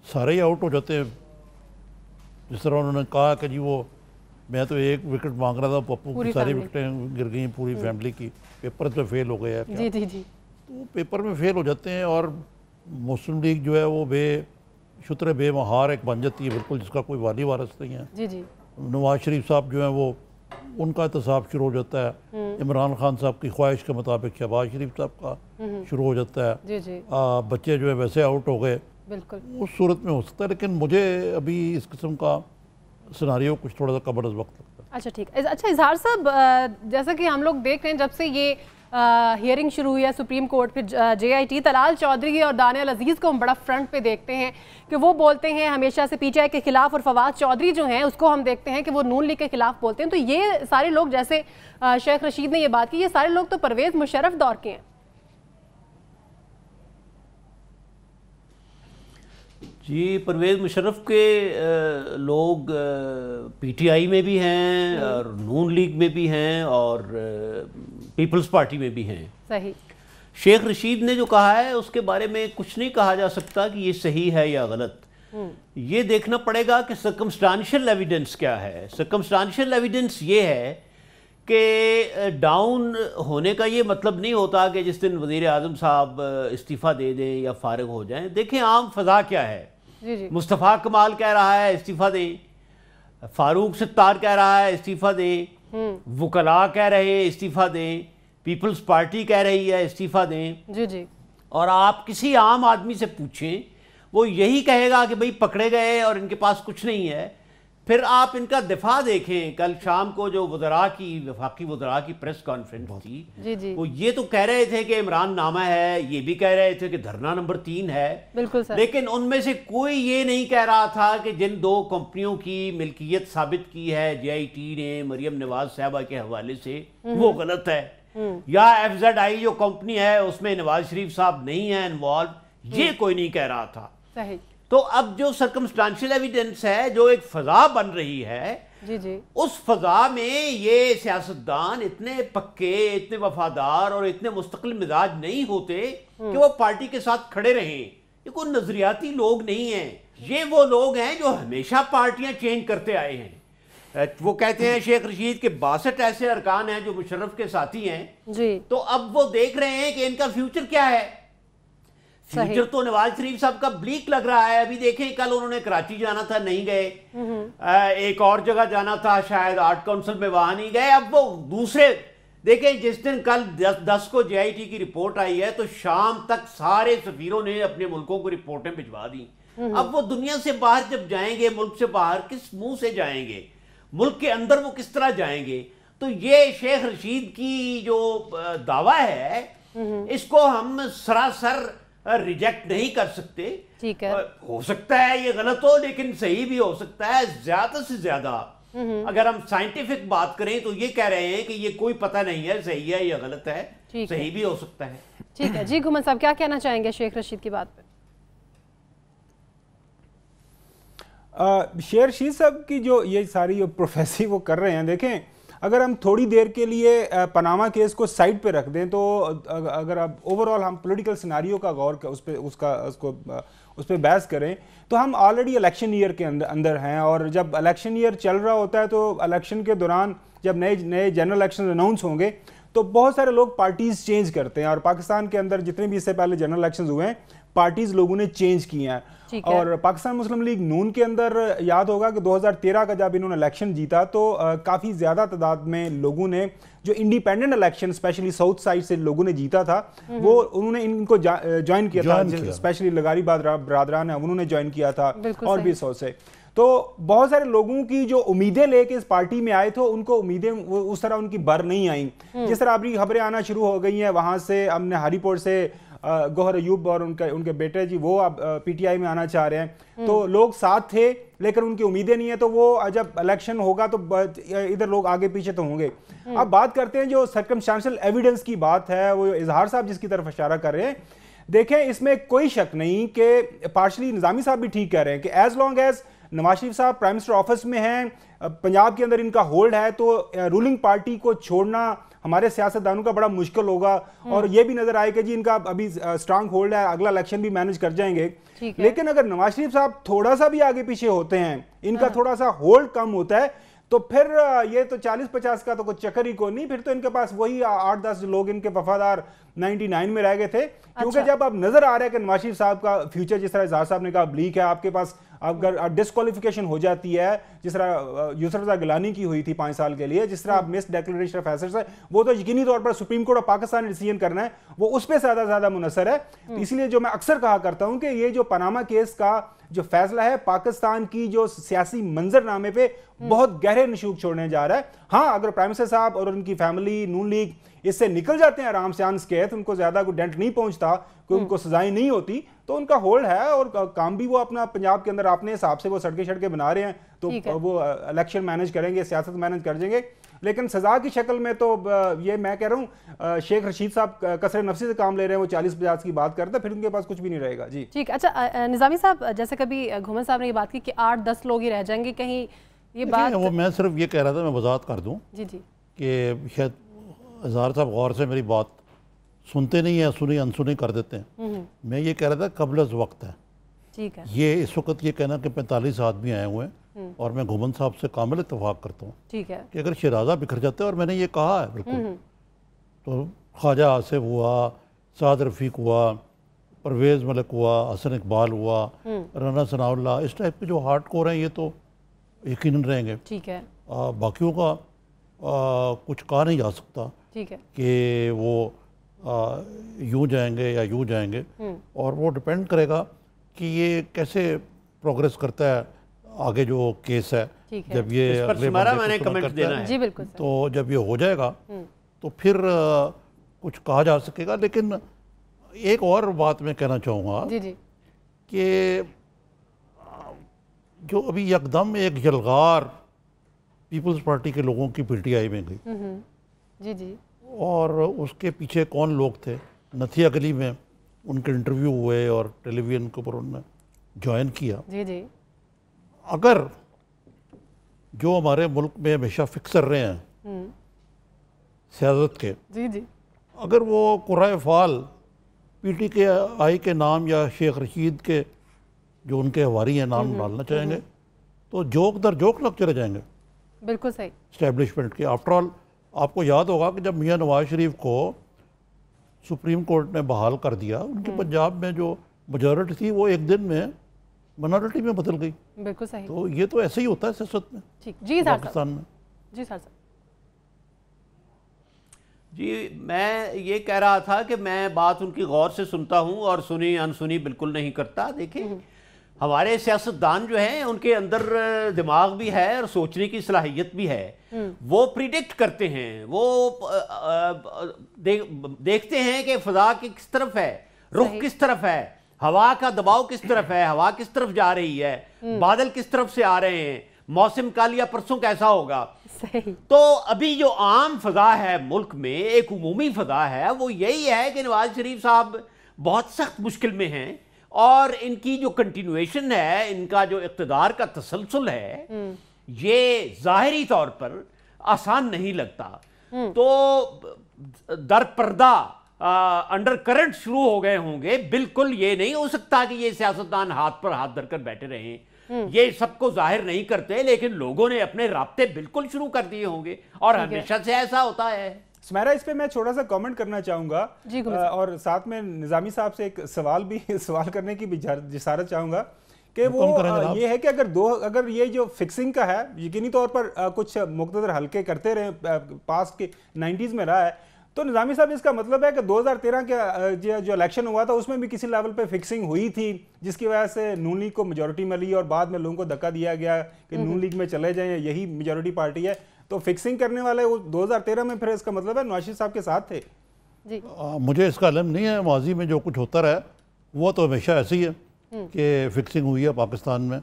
सारे ही आउट हो जाते हैं, जिस तरह उन्होंने कहा कि जी वो मैं तो एक विकेट मांग रहा था, पप्पू की सारी विकेटें गिर गई पूरी फैमिली की, पेपर में फेल हो गए हैं। जी जी जी, तो पेपर में फेल हो जाते हैं और मुस्लिम लीग जो है वो बेशुतर बेमहार एक बन जाती है बिल्कुल, जिसका कोई वाली वारस नहीं है। जी जी, नवाज शरीफ साहब जो है वो उनका एहतसाब शुरू हो जाता है, इमरान खान साहब की ख्वाहिश के मुताबिक शहबाज शरीफ साहब का शुरू हो जाता है। जी जी, बच्चे जो है वैसे आउट हो गए, बिल्कुल उस सूरत में हो सकता है। लेकिन मुझे अभी इस किस्म का सिनारियो कुछ थोड़ा सा कबड़ वक्त लगता है। अच्छा ठीक है। अच्छा इजहार साहब, जैसा कि हम लोग देख रहे हैं जब से ये हियरिंग शुरू हुई है सुप्रीम कोर्ट, फिर JIT तलाल चौधरी और दानियाल अजीज़ को हम बड़ा फ्रंट पे देखते हैं कि वो बोलते हैं हमेशा से PTI के खिलाफ, और फवाद चौधरी जो हैं उसको हम देखते हैं कि वो नून लीग के खिलाफ बोलते हैं। तो ये सारे लोग, जैसे शेख रशीद ने ये बात की, ये सारे लोग तो परवेज़ मुशर्रफ दौर के हैं। जी, परवेज़ मुशर्रफ के लोग PTI में भी हैं और नून लीग में भी हैं और पीपल्स पार्टी में भी हैं। सही। शेख रशीद ने जो कहा है उसके बारे में कुछ नहीं कहा जा सकता कि ये सही है या गलत। ये देखना पड़ेगा कि सर्कमस्टांशियल एविडेंस क्या है। सर्कमस्टांशियल एविडेंस ये है कि डाउन होने का ये मतलब नहीं होता कि जिस दिन वज़ीर आज़म साहब इस्तीफ़ा दे दें या फारिग हो जाएं। देखें आम फ़ज़ा क्या है। जी जी, मुस्तफ़ा कमाल कह रहा है इस्तीफ़ा दें, फारूक सत्तार कह रहा है इस्तीफ़ा दें, वकला कह रहे हैं इस्तीफ़ा दें, पीपल्स पार्टी कह रही है इस्तीफ़ा दें। जी जी, और आप किसी आम आदमी से पूछें, वो यही कहेगा कि भाई पकड़े गए और इनके पास कुछ नहीं है। फिर आप इनका दिफा देखें, कल शाम को जो वज़रा की वफाकी वज़रा की प्रेस कॉन्फ्रेंस थी, जी जी, वो ये तो कह रहे थे कि इमरान नामा है, ये भी कह रहे थे कि धरना नंबर 3 है, बिल्कुल सर। लेकिन उनमें से कोई ये नहीं कह रहा था कि जिन 2 कंपनियों की मिल्कियत साबित की है JIT ने मरियम नवाज साहबा के हवाले से, वो गलत है, या FZI जो कंपनी है उसमें नवाज शरीफ साहब नहीं है इन्वॉल्व, ये कोई नहीं कह रहा था। सही। तो अब जो सर्कमस्टांशियल एविडेंस है, जो एक फजा बन रही है, जी जी, उस फजा में ये सियासतदान इतने पक्के, इतने वफादार और इतने मुस्तकिल मिजाज नहीं होते कि वो पार्टी के साथ खड़े रहें। ये कोई नजरियाती लोग नहीं हैं, ये वो लोग हैं जो हमेशा पार्टियां चेंज करते आए हैं। वो कहते हैं शेख रशीद के 62 ऐसे अरकान हैं जो मुशर्रफ के साथी हैं जी। तो अब वो देख रहे हैं कि इनका फ्यूचर क्या है। फ्यूचर तो नवाज शरीफ साहब का ब्लीक लग रहा है। अभी देखें, कल उन्होंने कराची जाना था, नहीं गए, एक और जगह जाना था शायद आर्ट काउंसिल में, वहां नहीं गए। अब वो दूसरे देखें, जिस दिन कल 10 को JIT की रिपोर्ट आई है तो शाम तक सारे सफीरों ने अपने मुल्कों को रिपोर्टें भिजवा दी। अब वो दुनिया से बाहर जब जाएंगे, मुल्क से बाहर किस मुंह से जाएंगे, मुल्क के अंदर वो किस तरह जाएंगे। तो ये शेख रशीद की जो दावा है, इसको हम सरासर रिजेक्ट नहीं कर सकते। ठीक है, हो सकता है ये गलत हो, लेकिन सही भी हो सकता है। ज्यादा से ज्यादा अगर हम साइंटिफिक बात करें तो ये कह रहे हैं कि ये कोई पता नहीं है सही है या गलत है, सही भी हो सकता है। ठीक है जी। घुमन साहब क्या कहना चाहेंगे शेख रशीद की बात पे? شیر رشید صاحب کی جو یہ ساری پروفیسی وہ کر رہے ہیں، دیکھیں اگر ہم تھوڑی دیر کے لیے پاناما کیس کو سائڈ پہ رکھ دیں تو اگر اب اوورآل ہم پولیٹیکل سیناریو کا غور اس پہ بحث کریں تو ہم آلریڈی الیکشن ایئر کے اندر ہیں، اور جب الیکشن ایئر چل رہا ہوتا ہے تو الیکشن کے دوران جب نئے جنرل الیکشن اناؤنس ہوں گے تو بہت سارے لوگ پارٹیز چینج کرتے ہیں، اور پاکستان کے اندر جتنے بھی اس سے پہلے جنرل الیکشنز ہوئے ہیں پارٹیز لوگوں نے چینج کی ہیں. اور پاکستان مسلم لیگ نون کے اندر یاد ہوگا کہ 2013 کا جب انہوں نے الیکشن جیتا تو کافی زیادہ تعداد میں لوگوں نے جو independent election especially south side سے لوگوں نے جیتا تھا وہ انہوں نے ان کو جوائن کیا تھا، اسپیشلی لغاری برادران ہیں انہوں نے جوائن کیا تھا اور بھی سو سے. تو بہت سارے لوگوں کی جو امیدیں لے کے اس پارٹی میں آئے تھے ان کو امیدیں اس طرح ان کی بر نہیں آئیں. جس طرح ابھی خبریں آنا شروع ہو گئی ہیں وہاں سے، ہم نے ہری پور سے گوہر ایوب اور ان کے بیٹے جی وہ اب پی ٹی آئی میں آنا چاہ رہے ہیں، تو لوگ ساتھ تھے لیکن ان کی امیدیں نہیں ہیں، تو وہ جب الیکشن ہوگا تو ادھر لوگ آگے پیچھے تو ہوں گے. اب بات کرتے ہیں جو سرکمسٹانشل ایویڈنس کی بات ہے، وہ اظہار صاحب جس کی طرف اشارہ کر رہے ہیں، دیکھیں اس میں کوئی شک نہیں کہ پارشلی نظامی صاحب بھی ٹھیک کہہ رہے ہیں کہ as long as Nawaz Sharif صاحب پرائم منسٹر آفس میں ہیں، پنجاب کے اندر ان کا ہولڈ ہے، تو رولنگ پارٹی کو چھوڑنا ہمارے سیاستدانوں کا بڑا مشکل ہوگا. اور یہ بھی نظر آئے کہ جی ان کا ابھی سٹرانگ ہولڈ ہے، اگلا الیکشن بھی مینج کر جائیں گے. لیکن اگر نواز شریف صاحب تھوڑا سا بھی آگے پیچھے ہوتے ہیں، ان کا تھوڑا سا ہولڈ کم ہوتا ہے، تو پھر یہ تو 40-50 کا تو کوئی چکر ہی کو نہیں، پھر تو ان کے پاس وہی 8-10 لوگ ان کے وفادار 99 میں رہ گئے تھے. کیونکہ جب اب نظر آ رہا ہے کہ نواز شریف صاحب کا فیوچر جس طرح اظہار صاحب نے کہا بلیک ہے، آپ کے پاس اگر ڈسکوالیفیکیشن ہو جاتی ہے جس طرح یوسف رضا گیلانی کی ہوئی تھی 5 سال کے لیے، جس طرح مس ڈیکلریشن آف ایسٹس ہے، وہ تو یقینی طور پر سپریم کورٹ آف پاکستان نے ڈیسیژن کرنا ہے، وہ اس پہ زیادہ منحصر ہے. اس لیے جو میں اکثر کہا کرتا ہوں کہ یہ جو پاناما کیس کا جو فیصلہ ہے پاکستان کی جو سیاسی منظر نامے پہ بہت گہرے نشوک چھوڑنے جا رہا ہے. ہاں اگر پرائم منسٹر صاحب اور ان کی فیملی نون لیگ اس سے نکل جاتے ہیں آرام سے انسکیتھ، ان کو زیادہ کوئی ڈینٹ نہیں پہنچتا، کوئی ان کو سزائیں نہیں ہوتی، تو ان کا ہولڈ ہے اور کام بھی وہ اپنا پنجاب کے اندر اپنے حساب سے وہ سڑکیں بنا رہے ہیں، تو وہ الیکشن مینج کریں گے، سیاست مینج کر دیں گے. لیکن سزا کی شکل میں تو یہ میں کہہ رہا ہوں شیخ رشید صاحب کثرت نفسی سے کام لے رہے ہیں، وہ 40-50 کی بات کرتے ہیں، پھر ان کے پاس کچھ بھی نہیں رہے گا. جی ٹھیک. اچھا نظامی صاحب، جیسے کبھی گھومن صاحب نے یہ بات کی کہ 8-10 لوگ ہی رہ جائیں گے، کہیں یہ بات وہ میں صرف یہ کہہ رہا تھا، میں وضاحت کر دوں کہ شاید اظہار صاحب غور سے میری بات سنتے نہیں ہیں، سنی انسنی کر دیتے ہیں. میں یہ کہہ رہا تھا قبل از وقت ہے. ٹھیک ہے. یہ اس وقت یہ کہنا کہ 45 آدمی آئے ہوئے ہیں، اور میں گھومن صاحب سے کامل اتفاق کرتا ہوں. ٹھیک ہے. کہ اگر شیرازہ بکھر جاتے ہیں، اور میں نے یہ کہا ہے بالکل، تو خواجہ آصف ہوا، سعد رفیق ہوا، پرویز ملک ہوا، حسن اقبال ہوا، رانا ثناء اللہ، اس ٹائپ کے جو ہارڈ کور ہیں یہ تو یقیناً رہیں گے. ٹھیک ہے. باقیوں کا کچھ کہا نہیں جا سکتا کہ وہ یوں جائیں گے یا یوں جائیں گے، اور وہ ڈپینڈ کرے گا کہ یہ کیسے پروگریس کرتا ہے آگے جو کیس ہے. جب یہ تو جب یہ ہو جائے گا تو پھر کچھ کہا جا سکے گا. لیکن ایک اور بات میں کہنا چاہوں گا کہ جو ابھی یکدم ایک یلغار پیپلز پارٹی کے لوگوں کی پی ٹی آئی میں گئی، اور اس کے پیچھے کون لوگ تھے، نتھیا گلی میں ان کے انٹرویو ہوئے اور ٹیلی ویژن کے اوپر انہوں نے جوائن کیا. اگر جو ہمارے ملک میں ہمیشہ فکسر رہے ہیں سیاست کے، اگر وہ قرائے فعال پی ٹی کے آئی کے نام یا شیخ رشید کے جو ان کے حواری ہیں نام ڈالنا چاہیں گے، تو جوک در جوک لگ چلے جائیں گے. بالکل صحیح. اسٹیبلشمنٹ کے آفٹر آل آپ کو یاد ہوگا کہ جب میاں نواز شریف کو سپریم کورٹ نے بحال کر دیا، ان کی پنجاب میں جو میجورٹی تھی وہ ایک دن میں منارٹی میں بدل گئی. بالکل صحیح. تو یہ تو ایسے ہی ہوتا ہے سیاست میں. جی پاکستان میں. جی سر. جی میں یہ کہہ رہا تھا کہ میں بات ان کی غور سے سنتا ہوں اور سنی انسنی بالکل نہیں کرتا. دیکھیں ہمارے سیاستدان جو ہیں ان کے اندر دماغ بھی ہے اور سوچنے کی صلاحیت بھی ہے. وہ پریڈکٹ کرتے ہیں، وہ دیکھتے ہیں کہ فضا کس طرف ہے، رخ کس طرف ہے، ہوا کا دباؤ کس طرف ہے، ہوا کس طرف جا رہی ہے، بادل کس طرف سے آ رہے ہیں، موسم کل یا پرسوں کیسا ہوگا. تو ابھی جو عام فضا ہے ملک میں، ایک عمومی فضا ہے، وہ یہی ہے کہ نواز شریف صاحب بہت سخت مشکل میں ہیں اور ان کی جو کنٹینویشن ہے، ان کا جو اقتدار کا تسلسل ہے، یہ ظاہری طور پر آسان نہیں لگتا. تو در پردہ انڈر کرنٹ شروع ہو گئے ہوں گے. بالکل یہ نہیں ہو سکتا کہ یہ سیاستدان ہاتھ پر ہاتھ دھر کر بیٹھے رہیں. یہ سب کو ظاہر نہیں کرتے، لیکن لوگوں نے اپنے رابطے بالکل شروع کر دیے ہوں گے، اور ہمیشہ سے ایسا ہوتا ہے. سمیرا، اس پہ میں چھوٹا سا کامنٹ کرنا چاہوں گا، اور ساتھ میں نظامی صاحب سے ایک سوال کرنے کی بھی جسارت چاہوں گا کہ وہ یہ ہے کہ اگر یہ جو فکسنگ کا ہے یقینی طور پر کچھ مقتدر حلقے کرتے رہے، پاس کے 90s میں رہا ہے، تو نظامی صاحب اس کا مطلب ہے کہ 2013 کا جو الیکشن ہوا تھا اس میں بھی کسی لیول پہ فکسنگ ہوئی تھی، جس کی وجہ سے نون لیگ کو میجورٹی ملی اور بعد میں لوگوں کو دھکا دیا گیا کہ نون لیگ میں چلے جائیں، یہی میجورٹی پارٹی ہے. تو فکسنگ کرنے والے وہ 2013 میں پھر اس کا مطلب ہے نواز شریف صاحب کے ساتھ تھے. جی مجھے اس کا علم نہیں ہے. ماضی میں جو کچھ ہوتا رہا وہ تو ہمیشہ ایسے ہی ہے کہ فکسنگ ہوئی ہے پاکستان میں.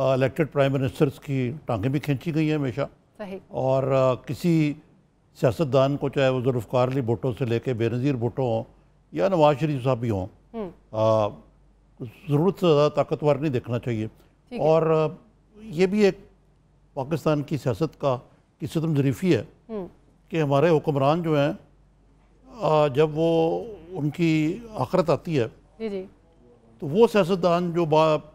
الیکٹڈ پرائم منسٹرز کی ٹانگیں بھی کھینچی گئی ہیں ہمیشہ. صحیح. اور کسی سیاستدان کو، چاہے وہ ذوالفقار علی بھٹو سے لے کے بے نظیر بھٹو ہوں یا نواز شریف صاحب بھی ہوں، ضرورت سے زیادہ طاقتور نہیں دیکھنا چاہیے. اور یہ بھی ایک پاکستان کی سیاست کی ستم ظریفی ہے کہ ہمارے حکمران جو ہیں جب وہ ان کی آخرت آتی ہے تو وہ سیاستدان جو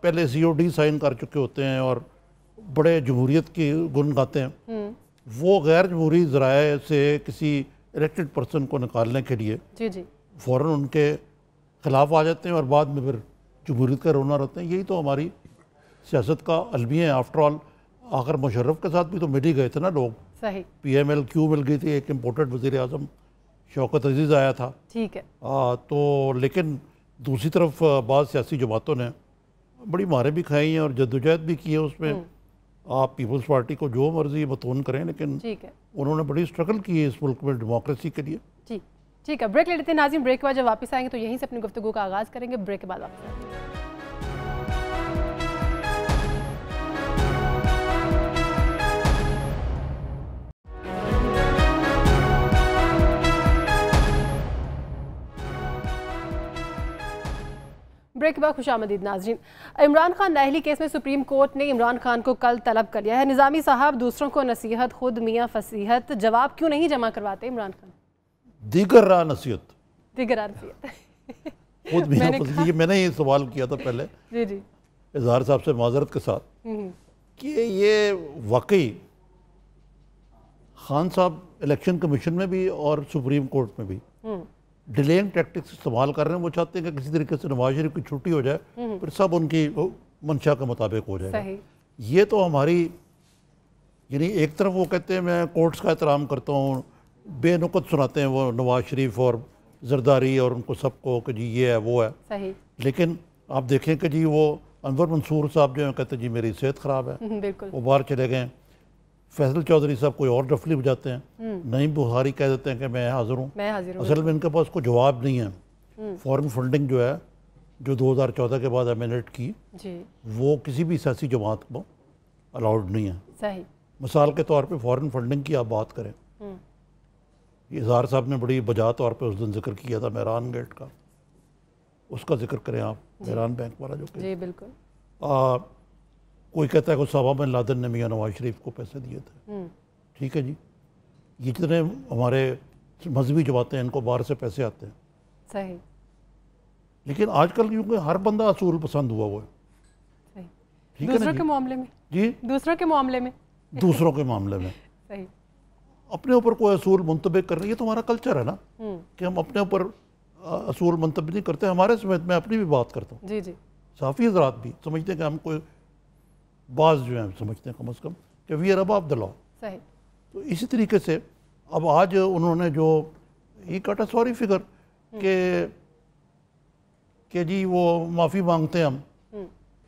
پہلے COD سائن کر چکے ہوتے ہیں اور بڑے جمہوریت کی گن گاتے ہیں، وہ غیر جمہوری ذرائع سے کسی الیکٹڈ پرسن کو نکالنے کے لیے فوراً ان کے خلاف آ جاتے ہیں اور بعد میں پھر جمہوریت کا رونا رہتے ہیں. یہی تو ہماری سیاست کا المیہ ہے. آفٹر آل آخر مشرف کے ساتھ بھی تو مل ہی گئے تھے نا لوگ. صحیح. PML کیوں مل گئی تھی؟ ایک امپورٹڈ وزیر اعظم شوکت عزیز آیا تھا. ٹھیک ہے. تو لیکن دوسری طرف بعض سیاسی جماعتوں نے بڑی ماریں بھی کھائی ہیں اور جدوجہد بھی کی ہے. اس میں آپ پیپلز پارٹی کو جو مرضی متون کریں، لیکن انہوں نے بڑی اسٹرگل کی ہے اس ملک میں ڈیموکریسی کے لیے. جی ٹھیک ہے. بریک لے لیتے ہیں ناظرین. بریک کے بعد جب واپس آئیں گے تو یہیں سے اپنی گفتگو کا آغاز کریں گے. بریک کے بعد واپس آئیں گے. بریک کے بعد خوش آمدید ناظرین. عمران خان نااہلی کیس میں سپریم کورٹ نے عمران خان کو کل طلب کر لیا ہے. نظامی صاحب، دوسروں کو نصیحت، خود میاں فصیحت، جواب کیوں نہیں جمع کرواتے عمران خان؟ دیگر راہ نصیحت. دیگر راہ نصیحت. خود میاں فصیحت. میں نے یہ سوال کیا تھا پہلے جی اظہار صاحب سے معذرت کے ساتھ کہ یہ واقعی خان صاحب الیکشن کمیشن میں بھی اور سپریم کورٹ میں بھی ڈیلینگ ٹیکٹکس استعمال کر رہے ہیں. وہ چاہتے ہیں کہ کسی طریقے سے نواز شریف کی چھٹی ہو جائے، پھر سب ان کی منشا کے مطابق ہو جائے گا. یہ تو ہماری، یعنی ایک طرف وہ کہتے ہیں میں کورٹس کا احترام کرتا ہوں، بے نقط سناتے ہیں وہ نواز شریف اور زرداری اور ان کو سب کو کہ جی یہ ہے وہ ہے. لیکن آپ دیکھیں کہ جی وہ انور منصور صاحب جو ہیں کہتے ہیں جی میری صحت خراب ہے، وہ باہر چلے گئے. فیصل چودھری صاحب کوئی اور ڈفلی بجاتے ہیں. نعیم بخاری کہہ دیتے ہیں کہ میں حاضر ہوں. اصل میں ان کے پاس کوئی جواب نہیں ہے. فورن فنڈنگ جو ہے جو 2014 کے بعد ایمینیٹ کی، وہ کسی بھی سیاسی جماعت کو الاؤڈ نہیں ہے. مثال کے طور پہ فورن فنڈنگ کی آپ بات کریں، اظہار صاحب نے بڑی بجا طور پہ اس دن ذکر کیا تھا مہران گیٹ کا. اس کا ذکر کریں آپ، مہران بینک والا جو کہ جی بالکل. کوئی کہتا ہے کہ اسامہ بن لادن نے میاں نواز شریف کو پیسے دیے تھے. ٹھیک ہے جی، یہ جتنے ہمارے مذہبی جماعتیں ہیں ان کو باہر سے پیسے آتے ہیں. صحیح. لیکن آج کل کیونکہ ہر بندہ اصول پسند ہوا ہے. صحیح. دوسروں کے معاملے میں جی دوسروں کے معاملے میں دوسروں کے معاملے میں صحیح اپنے اوپر کوئی اصول منتبک کرنا، یہ تو ہمارا کلچر ہے نا کہ ہم اپنے اوپر اصول منتبک نہیں کرتے. ہمارے سمیت میں اپنی بھی بات کرتا ہوں. جی جی. صحافی حضرات بھی سمجھتے ہیں کہ ہم کوئی بعض جو ہیں سمجھتے ہیں کم از کم کہ وی آر ابو دی لا. صحیح. تو اسی طریقے سے اب آج انہوں نے جو یہ کاٹا سوری فگر کہ جی وہ معافی مانگتے ہیں ہم.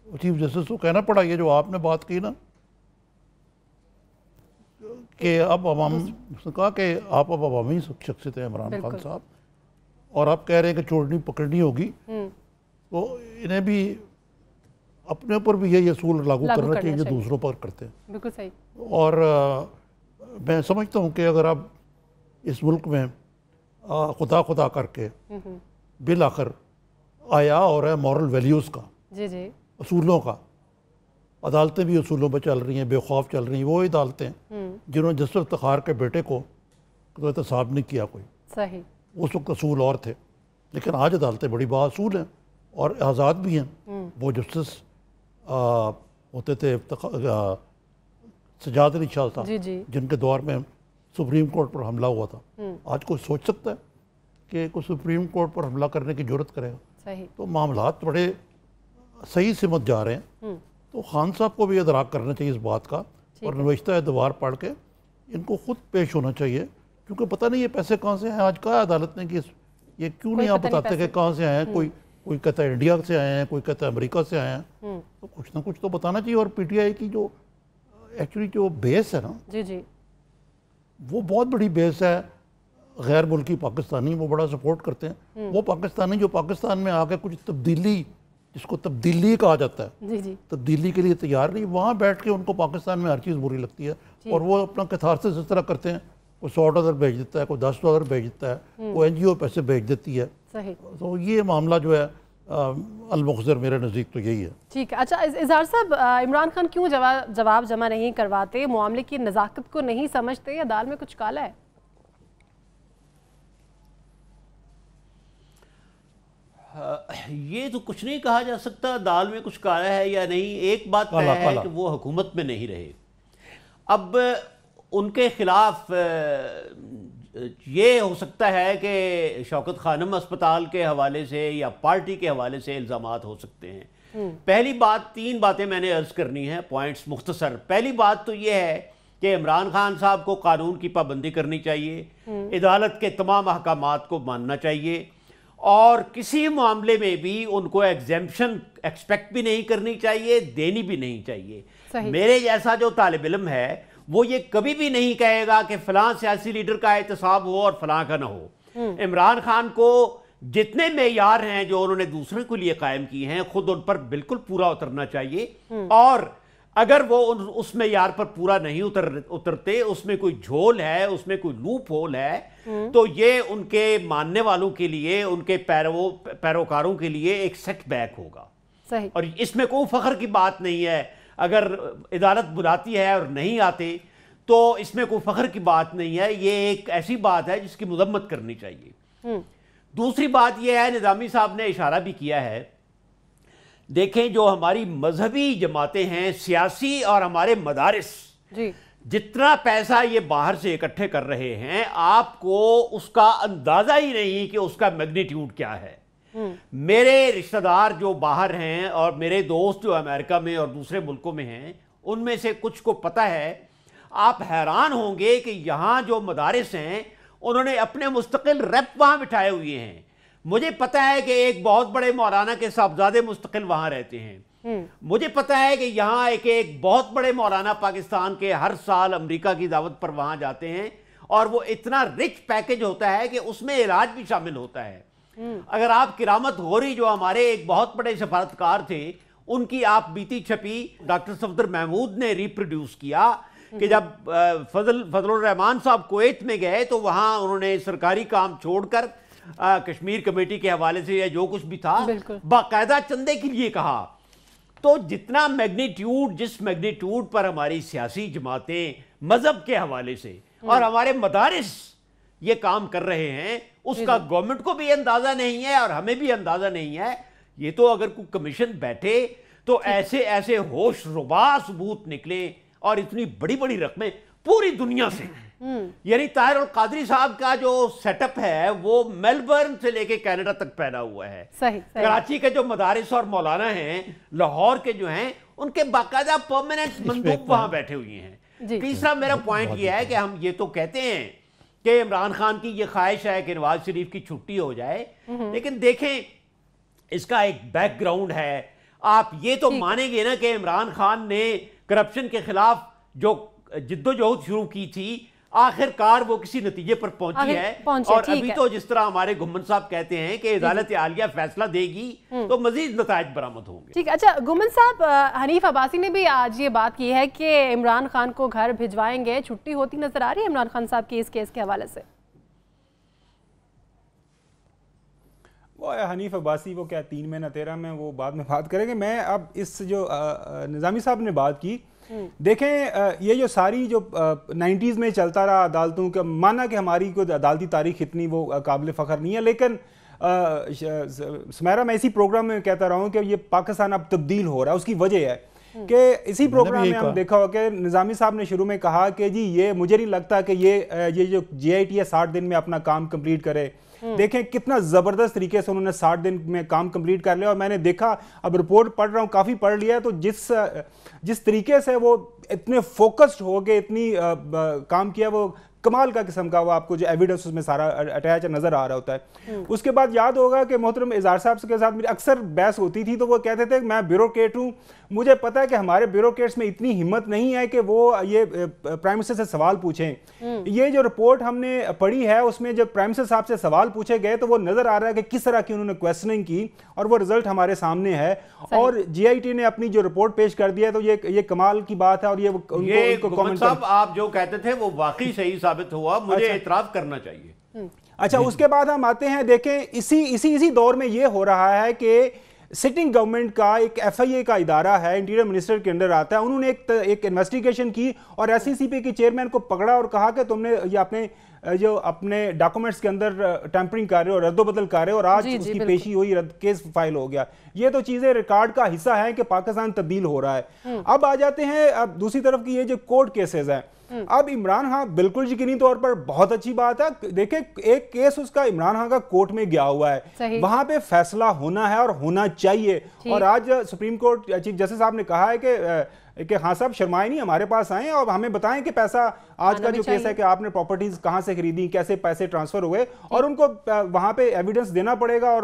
چیف جسٹس کو کہنا پڑا یہ جو آپ نے بات کی نا کہ اب عوام نے کہا کہ آپ اب عوامی شخصیت ہیں عمران خان صاحب، اور آپ کہہ رہے ہیں کہ چوڑنی پکڑنی ہوگی، تو انہیں بھی اپنے اوپر بھی یہی اصول لاگو کرنا چاہیے جو دوسروں پر کرتے ہیں. بالکل صحیح. اور میں سمجھتا ہوں کہ اگر آپ اس ملک میں خدا کر کے بالآخر आया और है मॉरल वैल्यूज़ का, जी जी, असूलों का। अदालतें भी असूलों पर चल रही हैं, बेखौफ चल रही हैं। वो अदालतें जिन्होंने जस्टिस इफ्तिखार के बेटे को तो एहतसाब नहीं किया कोई, सही, उस वक्त असूल और थे, लेकिन आज अदालतें बड़ी बाअसूल हैं और आज़ाद भी हैं। वो जस्टिस होते थे सजाद अली शाह साहब, जी जी, जिनके दौर में सुप्रीम कोर्ट पर हमला हुआ था। आज कोई सोच सकता है कि कोई सुप्रीम कोर्ट पर हमला करने की जरूरत करेगा? सही, तो मामलात बड़े सही सिमत जा रहे हैं। तो खान साहब को भी इदराक करना चाहिए इस बात का, और नविश्ता एतबार पढ़ के इनको खुद पेश होना चाहिए, क्योंकि पता नहीं ये पैसे कहाँ से हैं। आज कहा अदालत ने कि ये क्यों नहीं आप बताते कि कहाँ से आए हैं। कोई कहता है इंडिया से आए हैं, कोई कहता है अमेरिका से आए हैं। तो कुछ ना कुछ तो बताना चाहिए। और पीटीआई की जो एक्चुअली जो बेस है ना, जी जी, वो बहुत बड़ी बेस है। गैर मुल्की पाकिस्तानी वो बड़ा सपोर्ट करते हैं। वो पाकिस्तानी जो पाकिस्तान में आके कुछ तब्दीली, जिसको तब्दीली कहा जाता है, जी जी, तब्दीली के लिए तैयार नहीं, वहाँ बैठ के उनको पाकिस्तान में हर चीज़ बुरी लगती है। और वो अपना कैथारसिस इस तरह करते हैं, कोई $100 भेज देता है, कोई $10 भेज देता है, कोई NGO पैसे भेज देती है। सही, तो ये मामला जो है अलमुखजर मेरे नज़दीक तो यही है। ठीक है। अच्छा इजहार साहब, इमरान खान क्यों जवाब जमा नहीं करवाते? मामले की नज़ाकत को नहीं समझते या दाल में कुछ काला है? ये तो कुछ नहीं कहा जा सकता दाल में कुछ काला है या नहीं। एक बात तय है कि वो हुकूमत में नहीं रहे। अब उनके खिलाफ ये हो सकता है कि शौकत खानम अस्पताल के हवाले से या पार्टी के हवाले से इल्ज़ामात हो सकते हैं। पहली बात, 3 बातें मैंने अर्ज करनी है, पॉइंट्स मुख्तसर। पहली बात तो ये है कि इमरान खान साहब को कानून की पाबंदी करनी चाहिए, अदालत के तमाम अहकामात को मानना चाहिए, और किसी मामले में भी उनको एग्जेम्पशन एक्सपेक्ट भी नहीं करनी चाहिए, देनी भी नहीं चाहिए। मेरे जैसा जो तालिब इल्म है वो ये कभी भी नहीं कहेगा कि फलां सियासी लीडर का एहतसाब हो और फलां का ना हो। इमरान खान को जितने मेयार हैं जो उन्होंने दूसरे के लिए कायम किए हैं, खुद उन पर बिल्कुल पूरा उतरना चाहिए। और अगर वो उस मेयार पर पूरा नहीं उतरते, उसमें कोई झोल है, उसमें कोई लूप होल है, तो ये उनके मानने वालों के लिए, उनके पैरोकारों के लिए एक सेटबैक होगा। सही। और इसमें कोई फख्र की बात नहीं है। अगर अदालत बुलाती है और नहीं आते तो इसमें कोई फख्र की बात नहीं है। ये एक ऐसी बात है जिसकी मुज़म्मत करनी चाहिए। दूसरी बात यह है, निज़ामी साहब ने इशारा भी किया है, देखें जो हमारी मजहबी जमातें हैं, सियासी और हमारे मदारिस, जितना पैसा ये बाहर से इकट्ठे कर रहे हैं, आपको उसका अंदाजा ही नहीं कि उसका मैग्नीट्यूड क्या है। मेरे रिश्तेदार जो बाहर हैं और मेरे दोस्त जो अमेरिका में और दूसरे मुल्कों में हैं, उनमें से कुछ को पता है। आप हैरान होंगे कि यहाँ जो मदारिस हैं उन्होंने अपने मुस्तकिल रेप वहाँ बिठाए हुए हैं। मुझे पता है कि एक बहुत बड़े मौलाना के साहबजादे मुस्तकिल वहाँ रहते हैं। मुझे पता है कि यहाँ एक बहुत बड़े मौलाना पाकिस्तान के हर साल अमेरिका की दावत पर वहाँ जाते हैं, और वो इतना रिच पैकेज होता है कि उसमें इलाज भी शामिल होता है। अगर आप किरामत गौरी जो हमारे एक बहुत बड़े सफारतकार थे, उनकी आप बीती छपी डॉक्टर सफदर महमूद ने रिप्रोड्यूस किया कि जब फजलुर रहमान साहब कुवैत में गए तो वहाँ उन्होंने सरकारी काम छोड़कर कश्मीर कमेटी के हवाले से या जो कुछ भी था बाकायदा चंदे के लिए कहा। तो जितना मैग्नीट्यूड, जिस मैग्नीट्यूड पर हमारी सियासी जमातें मजहब के हवाले से और हमारे मदारिस ये काम कर रहे हैं, उसका गवर्नमेंट को भी अंदाजा नहीं है और हमें भी अंदाजा नहीं है। ये तो अगर कोई कमीशन बैठे तो ऐसे ऐसे होश रुबा सबूत निकले और इतनी बड़ी बड़ी रकमें पूरी दुनिया से। यानी ताहिर अल कादरी साहब का जो सेटअप है वो मेलबर्न से लेके कनाडा तक फैला हुआ है। सही। कराची के जो मदारिस और मौलाना हैं, लाहौर के जो हैं, उनके बाकायदा परमानेंट मंदूब वहां बैठे हुए हैं। तीसरा मेरा पॉइंट ये है कि हम ये तो कहते हैं कि इमरान खान की ये ख्वाहिश है कि नवाज शरीफ की छुट्टी हो जाए, लेकिन देखें इसका एक बैकग्राउंड है। आप ये तो मानेंगे ना कि इमरान खान ने करप्शन के खिलाफ जो जिद्दोजहद शुरू की थी, आखिरकार वो किसी नतीजे पर पहुंची है। और अभी तो जिस तरह हमारे गुम्मन साहब कहते हैं कि अदालत आलिया फैसला देगी तो मजीद नताइज बरामद होंगे। ठीक। अच्छा गुम्मन साहब, हनीफ अब्बासी ने भी आज ये बात की है कि इमरान खान को घर भिजवाएंगे, छुट्टी होती नजर आ रही है इमरान खान साहब की इस केस के हवाले से? وہ حنیف عباسی وہ کیا 3 میں نہ 13 میں، وہ بعد میں بات کریں گے. میں اب اس جو نظامی صاحب نے بات کی، دیکھیں یہ جو ساری جو 90s میں چلتا رہا عدالتوں کا، مانا کہ ہماری کوئی عدالتی تاریخ اتنی وہ قابل فخر نہیں ہے، لیکن سمیرہ میں اسی پروگرام میں کہتا رہا ہوں کہ یہ پاکستان اب تبدیل ہو رہا ہے. اس کی وجہ ہے کہ اسی پروگرام میں ہم دیکھا ہو کہ نظامی صاحب نے شروع میں کہا کہ جی یہ مجھے نہیں لگتا کہ یہ جو جے آئی ٹی ہے 60 دن میں اپنا کام کمپلیٹ کرے. دیکھیں کتنا زبردست طریقے سے انہوں نے 60 دن میں کام کمپلیٹ کر لیا. اور میں نے دیکھا، اب رپورٹ پڑھ رہا ہوں، کافی پڑھ لیا ہے، تو جس طریقے سے وہ اتنے فوکسڈ ہو کے اتنی کام کیا، وہ کمال کا قسم کا، وہ آپ کو جو ایویڈنس اس میں سارا اٹیچ نظر آ رہا ہوتا ہے. اس کے بعد یاد ہوگا کہ محترم اظہار صاحب کے ساتھ میری اکثر بحث ہوتی تھی، تو وہ کہتے تھے کہ میں بیوروکریٹ ہوں، مجھے پتا ہے کہ ہمارے بیوروکریٹس میں اتنی ہمت نہیں ہے کہ وہ یہ پرائم منسٹر سے سوال پوچھیں. یہ جو رپورٹ ہم نے پڑھی ہے اس میں جب پرائم منسٹر صاحب سے سوال پوچھے گئے تو وہ نظر آ رہا ہے کہ کس طرح کی انہوں نے کویسچننگ کی، اور وہ رزلٹ ہمارے سامنے ہے. اور جی آئی ٹی نے اپنی جو رپورٹ پیش کر دیا ہے، تو یہ کمال کی بات ہے. اور یہ گھمن صاحب آپ جو کہتے تھے وہ واقعی صحیح ثابت ہوا، مجھے اعتراف کرنا چاہیے. اچھا، اس کے بعد ہم آتے ہیں، دیکھیں اسی دور میں یہ ہو رہا ہے کہ سٹنگ گورنمنٹ کا ایک ایف آئی اے کا ادارہ ہے، انٹیریئر منسٹر کے انڈر آتا ہے، انہوں نے ایک انویسٹیگیشن کی اور ایس سی سی پی کے چیئرمین کو پکڑا اور کہا کہ تم نے یہ اپنے ڈاکومنٹس کے اندر ٹیمپرنگ کر رہے ہو، رد و بدل کر رہے ہو، اور آج اس کی پیشی ہوئی، کیس فائل ہو گیا. یہ تو چیزیں ریکارڈ کا حصہ ہیں کہ پاکستان تبدیل ہو رہا ہے. اب آ جاتے ہیں اب دوسری طرف کی یہ جو کورٹ کیسز ہیں. اب عمران خان بالکل یقینی طور پر بہت اچھی بات ہے، دیکھیں ایک کیس اس کا عمران خان کا کورٹ میں گیا ہوا ہے، وہاں پہ فیصلہ ہونا ہے اور ہونا چاہیے. اور آج سپریم کورٹ چیف جسٹس صاحب نے کہا ہے کہ خان صاحب شرمائے نہیں، ہمارے پاس آئیں اور ہمیں بتائیں کہ پیسہ آج کا جو کیس ہے کہ آپ نے پراپرٹیز کہاں سے خریدی، کیسے پیسے ٹرانسفر ہوئے، اور ان کو وہاں پہ ایویڈنس دینا پڑے گا. اور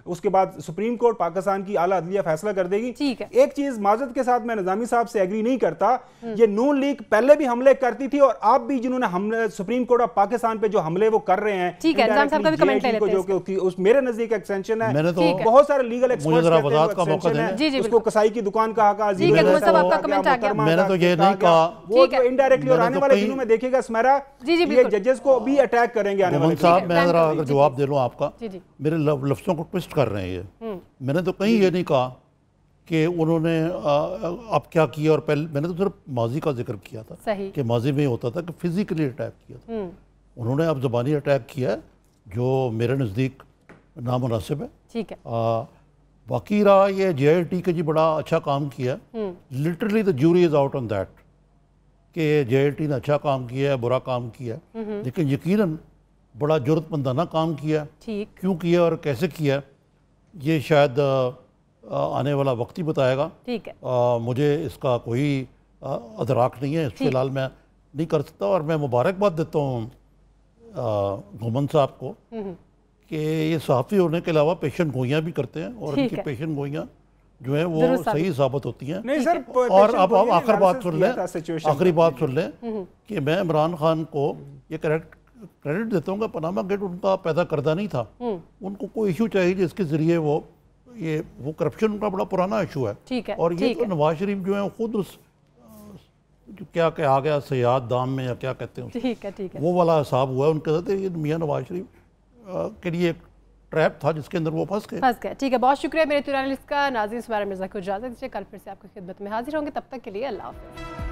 اس کے بعد سپریم کورٹ پاکستان کی اعلیٰ عدلیہ فیصلہ کر دے گی. ایک چیز معذرت کے ساتھ میں نظامی صاحب سے ایگری نہیں کرتا، یہ نون لیگ پہلے بھی حملے کرتی تھی، اور آپ بھی جنہوں نے سپریم کورٹ آف پاکستان پہ جو حملے وہ کر رہے ہیں، میرے نزدیک ایکسٹینشن ہے. بہت سارے لیگل ایکسپرٹس اس کو کسائی کی دکان کہا، میں نے تو یہ نہیں کہا، وہ جو انڈائریکٹلی اور آنے والے دنوں میں دیکھے گا سمیرہ یہ ججز کو بھی اٹیک کریں گے آنے والے. صاحب میں ذرا اگر جواب دے لوں آپ کا، میرے لفظوں کو ٹوسٹ کر رہے ہیں یہ. میں نے تو کہیں یہ نہیں کہا کہ انہوں نے اب کیا کیا، اور پہلے میں نے تو صرف ماضی کا ذکر کیا تھا کہ ماضی میں ہوتا تھا کہ فزیکلی اٹیک کیا تھا. انہوں نے اب زبانی اٹیک کیا ہے جو میرے نزدیک نامناسب ہے. ٹھیک ہے، باقی رہا یہ جے آئی ٹی کے جی بڑا اچھا کام کیا ہے، literally the jury is out on that کہ جے آئی ٹی نے اچھا کام کیا ہے، برا کام کیا ہے، لیکن یقیناً بڑا جرت مندانہ کام کیا ہے. کیوں کیا اور کیسے کیا یہ شاید آنے والا وقت ہی بتائے گا. مجھے اس کا کوئی ادراک نہیں ہے، اس فی الحال میں نہیں کر سکتا. اور میں مبارکباد دیتا ہوں گھمن صاحب کو کہ یہ صحافی ہونے کے علاوہ پیشن گوئیاں بھی کرتے ہیں، اور ان کی پیشن گوئیاں جو ہیں وہ صحیح ثابت ہوتی ہیں. اور اب آخری بات سن لیں کہ میں عمران خان کو یہ کریڈٹ دیتا ہوں کہ پاناما گیٹ ان کا پیدا کردہ نہیں تھا. ان کو کوئی ایشو چاہیے جس کے ذریعے وہ کرپشن ان کا بڑا پرانا ایشو ہے. اور یہ تو نواز شریف جو ہیں خود اس کیا کہا گیا سیاد دام میں یا کیا کہتے ہیں وہ والا حساب ہوا ہے ان کے ساتھ. یہ میاں نواز شریف کے لیے ایک ٹریپ تھا جس کے اندر وہ پھنس گئے. ٹھیک ہے، بہت شکریہ میرے تورانلسٹ کا. ناظرین سمیرہ مرزا کو اجازت دیجیے، کل پھر سے آپ کی خدمت میں حاضر ہوں گے. تب تک کے لیے اللہ حافظ.